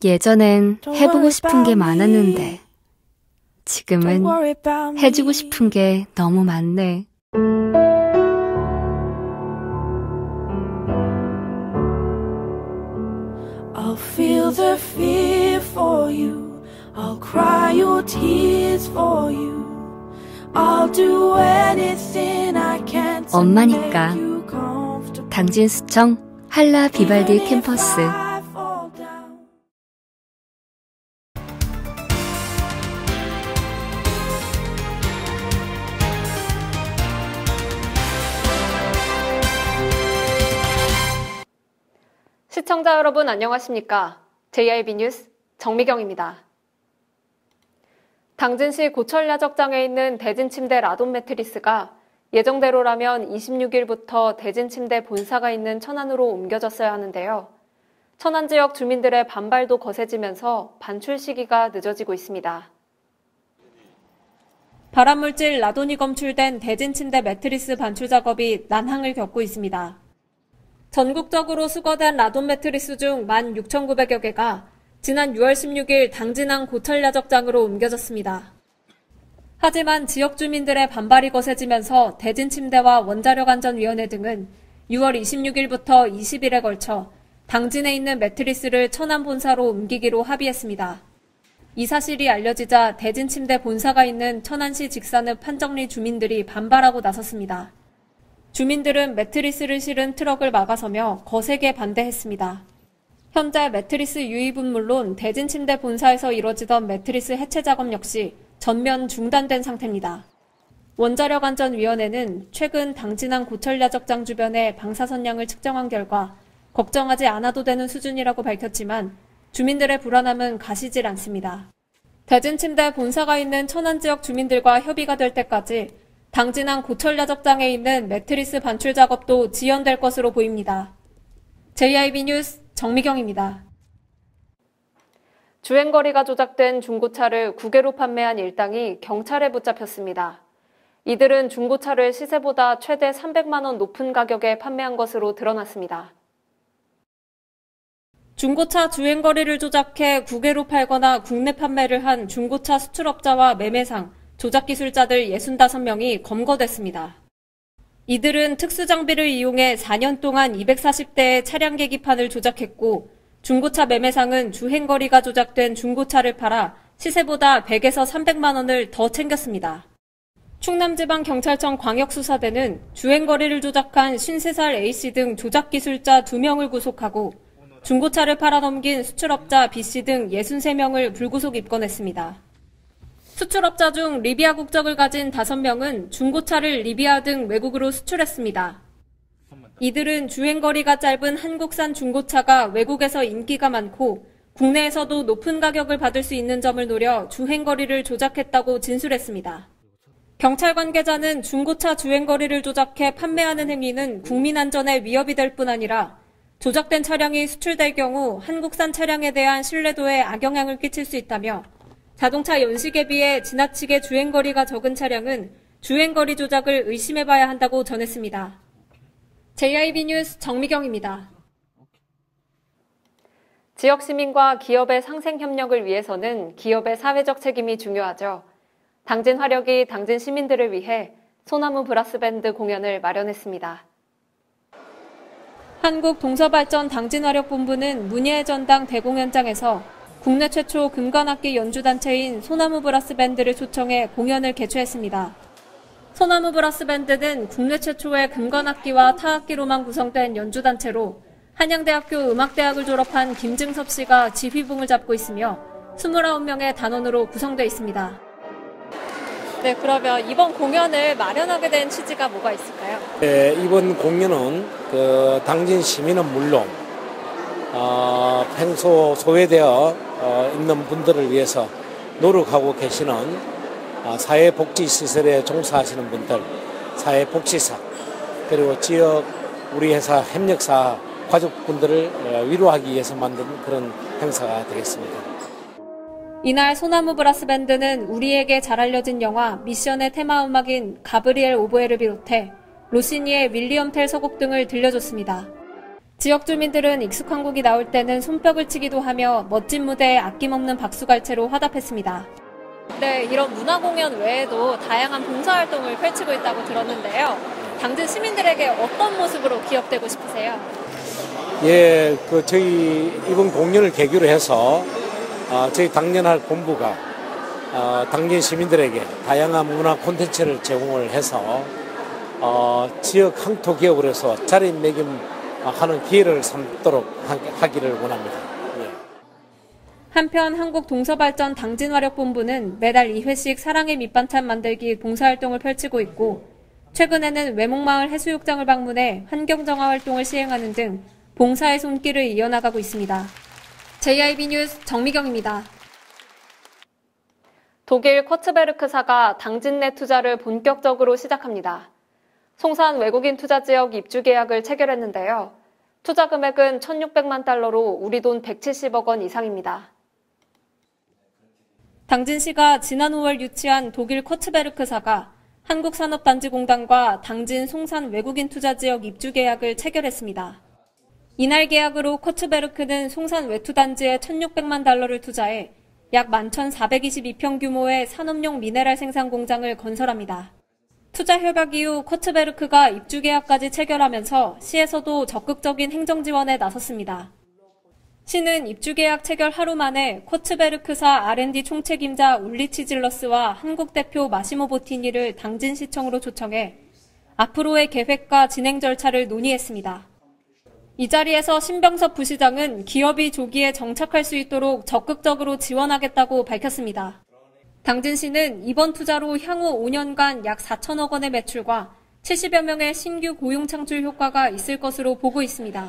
예전엔 해보고 싶은 게 많았는데 지금은 해주고 싶은 게 너무 많네. I'll feel the fear for you. I'll cry your tears for you. I'll do anything I can to 엄마니까. make you comfortable. 당진수청 한라 비발디 캠퍼스. 시청자 여러분 안녕하십니까? JIB 뉴스 정미경입니다. 당진시 고철야적장에 있는 대진침대 라돈 매트리스가 예정대로라면 26일부터 대진침대 본사가 있는 천안으로 옮겨졌어야 하는데요. 천안 지역 주민들의 반발도 거세지면서 반출 시기가 늦어지고 있습니다. 발암물질 라돈이 검출된 대진침대 매트리스 반출 작업이 난항을 겪고 있습니다. 전국적으로 수거된 라돈 매트리스 중 16,900여 개가 지난 6월 16일 당진항 고철야적장으로 옮겨졌습니다. 하지만 지역 주민들의 반발이 거세지면서 대진침대와 원자력안전위원회 등은 6월 26일부터 20일에 걸쳐 당진에 있는 매트리스를 천안 본사로 옮기기로 합의했습니다. 이 사실이 알려지자 대진침대 본사가 있는 천안시 직산읍 판정리 주민들이 반발하고 나섰습니다. 주민들은 매트리스를 실은 트럭을 막아서며 거세게 반대했습니다. 현재 매트리스 유입은 물론 대진침대 본사에서 이뤄지던 매트리스 해체 작업 역시 전면 중단된 상태입니다. 원자력안전위원회는 최근 당진항 고철야적장 주변의 방사선량을 측정한 결과 걱정하지 않아도 되는 수준이라고 밝혔지만 주민들의 불안함은 가시질 않습니다. 대진침대 본사가 있는 천안 지역 주민들과 협의가 될 때까지 당진항 고철야적장에 있는 매트리스 반출 작업도 지연될 것으로 보입니다. JIB 뉴스 정미경입니다. 주행거리가 조작된 중고차를 국외로 판매한 일당이 경찰에 붙잡혔습니다. 이들은 중고차를 시세보다 최대 300만 원 높은 가격에 판매한 것으로 드러났습니다. 중고차 주행거리를 조작해 국외로 팔거나 국내 판매를 한 중고차 수출업자와 매매상, 조작기술자들 65명이 검거됐습니다. 이들은 특수장비를 이용해 4년 동안 240대의 차량 계기판을 조작했고 중고차 매매상은 주행거리가 조작된 중고차를 팔아 시세보다 100에서 300만 원을 더 챙겼습니다. 충남지방경찰청 광역수사대는 주행거리를 조작한 53살 A씨 등 조작기술자 2명을 구속하고 중고차를 팔아넘긴 수출업자 B씨 등 63명을 불구속 입건했습니다. 수출업자 중 리비아 국적을 가진 5명은 중고차를 리비아 등 외국으로 수출했습니다. 이들은 주행거리가 짧은 한국산 중고차가 외국에서 인기가 많고 국내에서도 높은 가격을 받을 수 있는 점을 노려 주행거리를 조작했다고 진술했습니다. 경찰 관계자는 중고차 주행거리를 조작해 판매하는 행위는 국민 안전에 위협이 될 뿐 아니라 조작된 차량이 수출될 경우 한국산 차량에 대한 신뢰도에 악영향을 끼칠 수 있다며 자동차 연식에 비해 지나치게 주행거리가 적은 차량은 주행거리 조작을 의심해봐야 한다고 전했습니다. JIB 뉴스 정미경입니다. 지역 시민과 기업의 상생 협력을 위해서는 기업의 사회적 책임이 중요하죠. 당진 화력이 당진 시민들을 위해 소나무 브라스밴드 공연을 마련했습니다. 한국동서발전 당진화력본부는 문예의 전당 대공연장에서 국내 최초 금관악기 연주단체인 소나무 브라스밴드를 초청해 공연을 개최했습니다. 소나무 브라스밴드는 국내 최초의 금관악기와 타악기로만 구성된 연주단체로 한양대학교 음악대학을 졸업한 김증섭 씨가 지휘봉을 잡고 있으며 29명의 단원으로 구성되어 있습니다. 네, 그러면 이번 공연을 마련하게 된 취지가 뭐가 있을까요? 네, 이번 공연은 당진 시민은 물론 평소 소외되어 있는 분들을 위해서 노력하고 계시는 사회복지시설에 종사하시는 분들, 사회복지사, 그리고 지역 우리 회사 협력사 가족분들을 위로하기 위해서 만든 그런 행사가 되겠습니다. 이날 소나무 브라스밴드는 우리에게 잘 알려진 영화 미션의 테마 음악인 가브리엘 오보에를 비롯해 로시니의 윌리엄 텔 서곡 등을 들려줬습니다. 지역 주민들은 익숙한 곡이 나올 때는 손뼉을 치기도 하며 멋진 무대에 아낌없는 박수갈채로 화답했습니다. 네, 이런 문화공연 외에도 다양한 봉사활동을 펼치고 있다고 들었는데요. 당진 시민들에게 어떤 모습으로 기억되고 싶으세요? 예, 저희 이번 공연을 계기로 해서 저희 당년할 본부가 당진 시민들에게 다양한 문화 콘텐츠를 제공을 해서 지역 항토 기업으로 해서 자리매김하는 기회를 삼도록 하기를 원합니다. 예. 한편 한국동서발전 당진화력본부는 매달 2회씩 사랑의 밑반찬 만들기 봉사활동을 펼치고 있고 최근에는 외목마을 해수욕장을 방문해 환경정화 활동을 시행하는 등 봉사의 손길을 이어나가고 있습니다. JIB 뉴스 정미경입니다. 독일 쿼츠베르크사가 당진 내 투자를 본격적으로 시작합니다. 송산 외국인 투자 지역 입주 계약을 체결했는데요. 투자 금액은 1,600만 달러로 우리 돈 170억 원 이상입니다. 당진시가 지난 5월 유치한 독일 쿼츠베르크사가 한국산업단지공단과 당진 송산 외국인 투자 지역 입주 계약을 체결했습니다. 이날 계약으로 쿼츠베르크는 송산 외투단지에 1,600만 달러를 투자해 약 11,422평 규모의 산업용 미네랄 생산 공장을 건설합니다. 투자 협약 이후 쿼츠베르크가 입주 계약까지 체결하면서 시에서도 적극적인 행정 지원에 나섰습니다. 시는 입주 계약 체결 하루 만에 쿼츠베르크사 R&D 총책임자 울리치 질러스와 한국 대표 마시모 보티니를 당진시청으로 초청해 앞으로의 계획과 진행 절차를 논의했습니다. 이 자리에서 신병섭 부시장은 기업이 조기에 정착할 수 있도록 적극적으로 지원하겠다고 밝혔습니다. 당진시는 이번 투자로 향후 5년간 약 4천억 원의 매출과 70여 명의 신규 고용 창출 효과가 있을 것으로 보고 있습니다.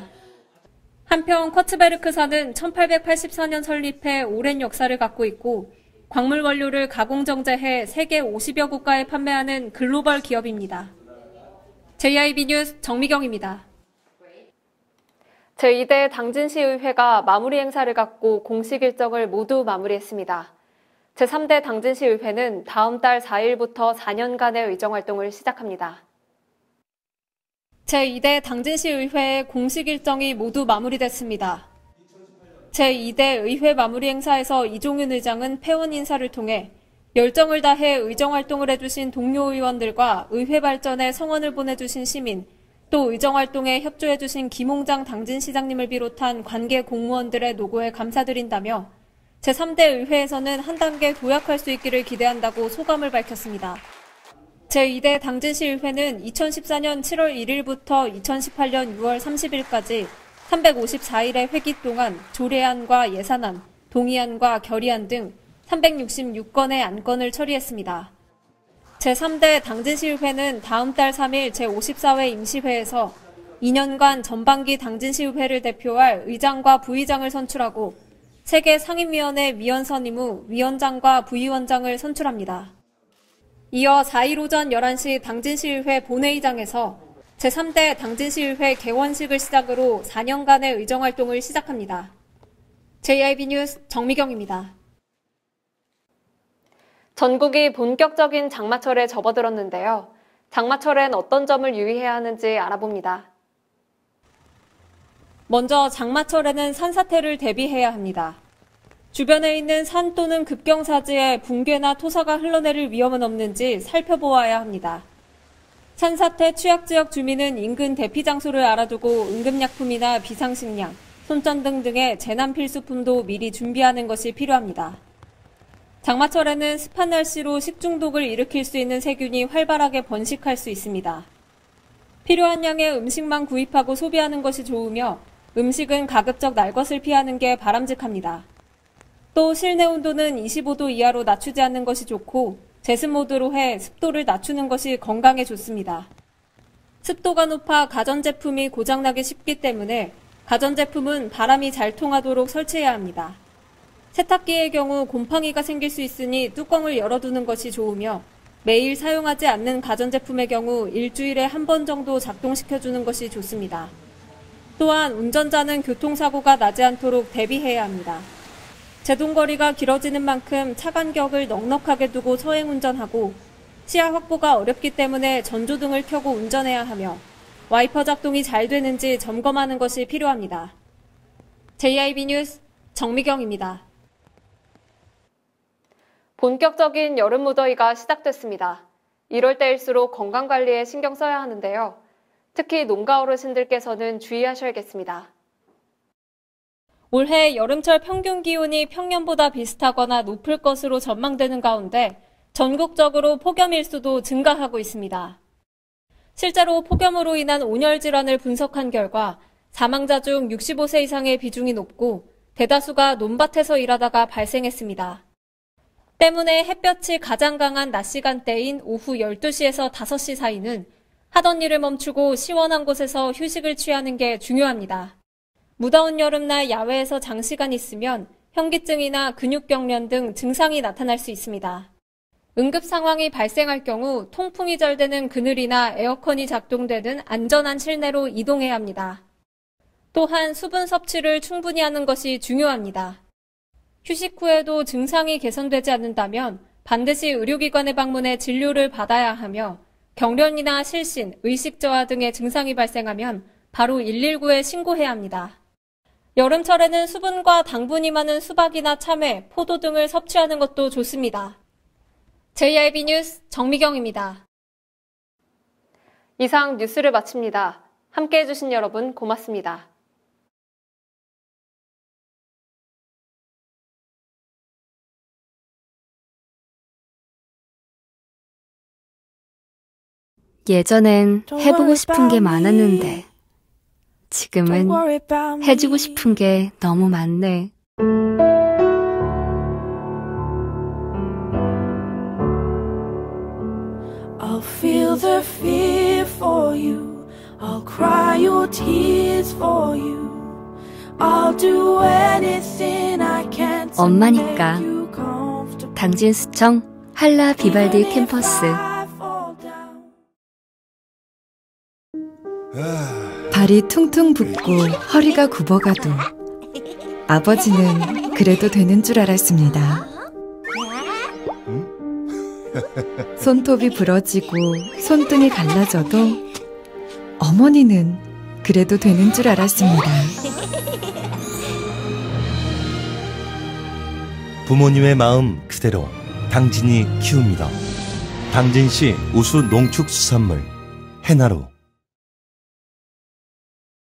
한편 쿼츠베르크사는 1884년 설립해 오랜 역사를 갖고 있고 광물 원료를 가공 정제해 세계 50여 국가에 판매하는 글로벌 기업입니다. JIB 뉴스 정미경입니다. 제2대 당진시의회가 마무리 행사를 갖고 공식 일정을 모두 마무리했습니다. 제3대 당진시의회는 다음 달 4일부터 4년간의 의정활동을 시작합니다. 제2대 당진시의회의 공식 일정이 모두 마무리됐습니다. 제2대 의회 마무리 행사에서 이종윤 의장은 폐원 인사를 통해 열정을 다해 의정활동을 해주신 동료 의원들과 의회 발전에 성원을 보내주신 시민, 또 의정활동에 협조해주신 김홍장 당진시장님을 비롯한 관계 공무원들의 노고에 감사드린다며 제3대 의회에서는 한 단계 도약할 수 있기를 기대한다고 소감을 밝혔습니다. 제2대 당진시의회는 2014년 7월 1일부터 2018년 6월 30일까지 354일의 회기 동안 조례안과 예산안, 동의안과 결의안 등 366건의 안건을 처리했습니다. 제3대 당진시의회는 다음 달 3일 제54회 임시회에서 2년간 전반기 당진시의회를 대표할 의장과 부의장을 선출하고 세계 상임위원회 위원 선임 후 위원장과 부위원장을 선출합니다. 이어 4일 오전 11시 당진시의회 본회의장에서 제3대 당진시의회 개원식을 시작으로 4년간의 의정활동을 시작합니다. JIB 뉴스 정미경입니다. 전국이 본격적인 장마철에 접어들었는데요. 장마철엔 어떤 점을 유의해야 하는지 알아봅니다. 먼저 장마철에는 산사태를 대비해야 합니다. 주변에 있는 산 또는 급경사지에 붕괴나 토사가 흘러내릴 위험은 없는지 살펴보아야 합니다. 산사태 취약지역 주민은 인근 대피 장소를 알아두고 응급약품이나 비상식량, 손전등 등의 재난 필수품도 미리 준비하는 것이 필요합니다. 장마철에는 습한 날씨로 식중독을 일으킬 수 있는 세균이 활발하게 번식할 수 있습니다. 필요한 양의 음식만 구입하고 소비하는 것이 좋으며 음식은 가급적 날 것을 피하는 게 바람직합니다. 또 실내 온도는 25도 이하로 낮추지 않는 것이 좋고 제습 모드로 해 습도를 낮추는 것이 건강에 좋습니다. 습도가 높아 가전제품이 고장나기 쉽기 때문에 가전제품은 바람이 잘 통하도록 설치해야 합니다. 세탁기의 경우 곰팡이가 생길 수 있으니 뚜껑을 열어두는 것이 좋으며 매일 사용하지 않는 가전제품의 경우 일주일에 한 번 정도 작동시켜주는 것이 좋습니다. 또한 운전자는 교통사고가 나지 않도록 대비해야 합니다. 제동거리가 길어지는 만큼 차 간격을 넉넉하게 두고 서행 운전하고 시야 확보가 어렵기 때문에 전조등을 켜고 운전해야 하며 와이퍼 작동이 잘 되는지 점검하는 것이 필요합니다. JIB 뉴스 정미경입니다. 본격적인 여름 무더위가 시작됐습니다. 이럴 때일수록 건강관리에 신경 써야 하는데요. 특히 농가 어르신들께서는 주의하셔야겠습니다. 올해 여름철 평균 기온이 평년보다 비슷하거나 높을 것으로 전망되는 가운데 전국적으로 폭염 일수도 증가하고 있습니다. 실제로 폭염으로 인한 온열 질환을 분석한 결과 사망자 중 65세 이상의 비중이 높고 대다수가 논밭에서 일하다가 발생했습니다. 때문에 햇볕이 가장 강한 낮 시간대인 오후 12시에서 5시 사이는 하던 일을 멈추고 시원한 곳에서 휴식을 취하는 게 중요합니다. 무더운 여름날 야외에서 장시간 있으면 현기증이나 근육경련 등 증상이 나타날 수 있습니다. 응급 상황이 발생할 경우 통풍이 잘 되는 그늘이나 에어컨이 작동되는 안전한 실내로 이동해야 합니다. 또한 수분 섭취를 충분히 하는 것이 중요합니다. 휴식 후에도 증상이 개선되지 않는다면 반드시 의료기관에 방문해 진료를 받아야 하며 경련이나 실신, 의식 저하 등의 증상이 발생하면 바로 119에 신고해야 합니다. 여름철에는 수분과 당분이 많은 수박이나 참외, 포도 등을 섭취하는 것도 좋습니다. JIB 뉴스 정미경입니다. 이상 뉴스를 마칩니다. 함께해 주신 여러분 고맙습니다. 예전엔 해보고 싶은 게 많았는데 지금은 해주고 싶은 게 너무 많네. I'll feel the fear for you. I'll cry your tears for you. I'll do anything I can to 엄마니까. make you comfortable. 당진수청 한라 비발디 캠퍼스. 발이 퉁퉁 붓고 허리가 굽어가도 아버지는 그래도 되는 줄 알았습니다. 손톱이 부러지고 손등이 갈라져도 어머니는 그래도 되는 줄 알았습니다. 부모님의 마음 그대로 당진이 키웁니다. 당진시 우수 농축수산물 해나루.